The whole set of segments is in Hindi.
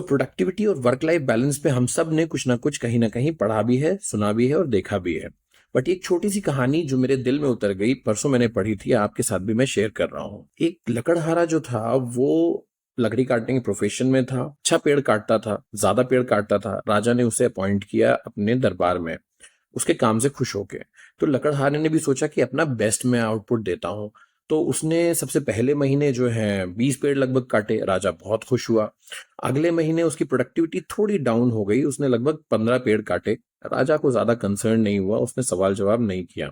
प्रोडक्टिविटी और वर्क लाइफ बैलेंस पे हम सब ने कुछ ना कुछ कहीं ना कहीं पढ़ा भी है, सुना भी है और देखा भी है। बट एक छोटी सी कहानी जो मेरे दिल में उतर गई, परसों मैंने पढ़ी थी, आपके साथ भी मैं शेयर कर रहा हूँ। एक लकड़हारा जो था वो लकड़ी काटने के प्रोफेशन में था, अच्छा पेड़ काटता था, ज्यादा पेड़ काटता था। राजा ने उसे अपॉइंट किया अपने दरबार में, उसके काम से खुश होके। तो लकड़हारे ने भी सोचा कि अपना बेस्ट मैं आउटपुट देता हूँ। तो उसने सबसे पहले महीने जो है 20 पेड़ लगभग काटे। राजा बहुत खुश हुआ। अगले महीने उसकी प्रोडक्टिविटी थोड़ी डाउन हो गई, उसने लगभग 15 पेड़ काटे। राजा को ज्यादा कंसर्न नहीं हुआ, उसने सवाल जवाब नहीं किया।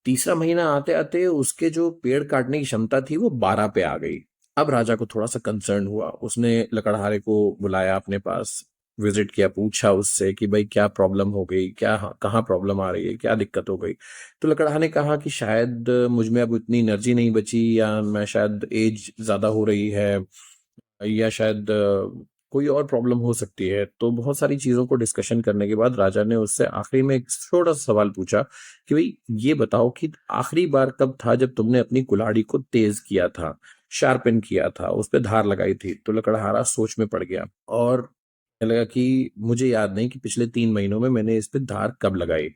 तीसरा महीना आते आते उसके जो पेड़ काटने की क्षमता थी वो 12 पे आ गई। अब राजा को थोड़ा सा कंसर्न हुआ, उसने लकड़हारे को बुलाया अपने पास, विजिट किया, पूछा उससे कि भाई क्या प्रॉब्लम हो गई, क्या कहाँ प्रॉब्लम आ रही है, क्या दिक्कत हो गई। तो लकड़हारे ने कहा कि शायद मुझ में अब उतनी एनर्जी नहीं बची, या मैं शायद एज ज्यादा हो रही है, या शायद कोई और प्रॉब्लम हो सकती है। तो बहुत सारी चीजों को डिस्कशन करने के बाद राजा ने उससे आखिरी में एक छोटा सा सवाल पूछा कि भाई ये बताओ कि आखिरी बार कब था जब तुमने अपनी कुल्हाड़ी को तेज किया था, शार्पन किया था, उस पर धार लगाई थी। तो लकड़हारा सोच में पड़ गया और कहने लगा कि मुझे याद नहीं कि पिछले 3 महीनों में मैंने इस पे धार कब लगाई।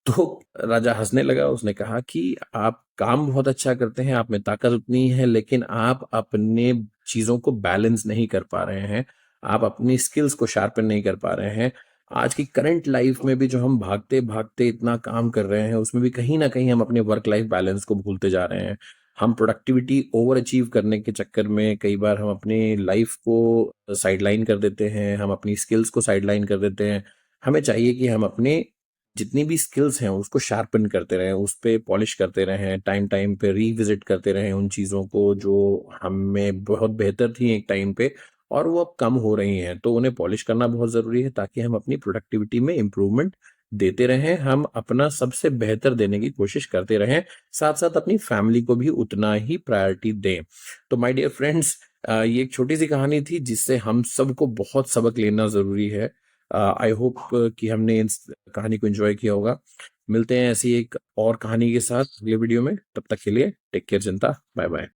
तो राजा हंसने लगा, उसने कहा कि आप काम बहुत अच्छा करते हैं, आप में ताकत उतनी है, लेकिन आप अपने चीजों को बैलेंस नहीं कर पा रहे हैं, आप अपनी स्किल्स को शार्पन नहीं कर पा रहे हैं। आज की करंट लाइफ में भी जो हम भागते भागते इतना काम कर रहे हैं, उसमें भी कहीं ना कहीं हम अपने वर्क लाइफ बैलेंस को भूलते जा रहे हैं। हम प्रोडक्टिविटी ओवर अचीव करने के चक्कर में कई बार हम अपनी लाइफ को साइडलाइन कर देते हैं, हम अपनी स्किल्स को साइडलाइन कर देते हैं। हमें चाहिए कि हम अपने जितनी भी स्किल्स हैं उसको शार्पन करते रहें, उस पे पॉलिश करते रहें, टाइम टाइम पे रिविजिट करते रहें उन चीज़ों को जो हम में बहुत बेहतर थी एक टाइम पे और वो अब कम हो रही हैं। तो उन्हें पॉलिश करना बहुत ज़रूरी है ताकि हम अपनी प्रोडक्टिविटी में इम्प्रूवमेंट देते रहें, हम अपना सबसे बेहतर देने की कोशिश करते रहें, साथ साथ अपनी फैमिली को भी उतना ही प्रायोरिटी दें। तो माय डियर फ्रेंड्स, ये एक छोटी सी कहानी थी जिससे हम सबको बहुत सबक लेना ज़रूरी है। आई होप कि हमने इस कहानी को एंजॉय किया होगा। मिलते हैं ऐसी एक और कहानी के साथ अगले वीडियो में, तब तक के लिए टेक केयर जनता, बाय बाय।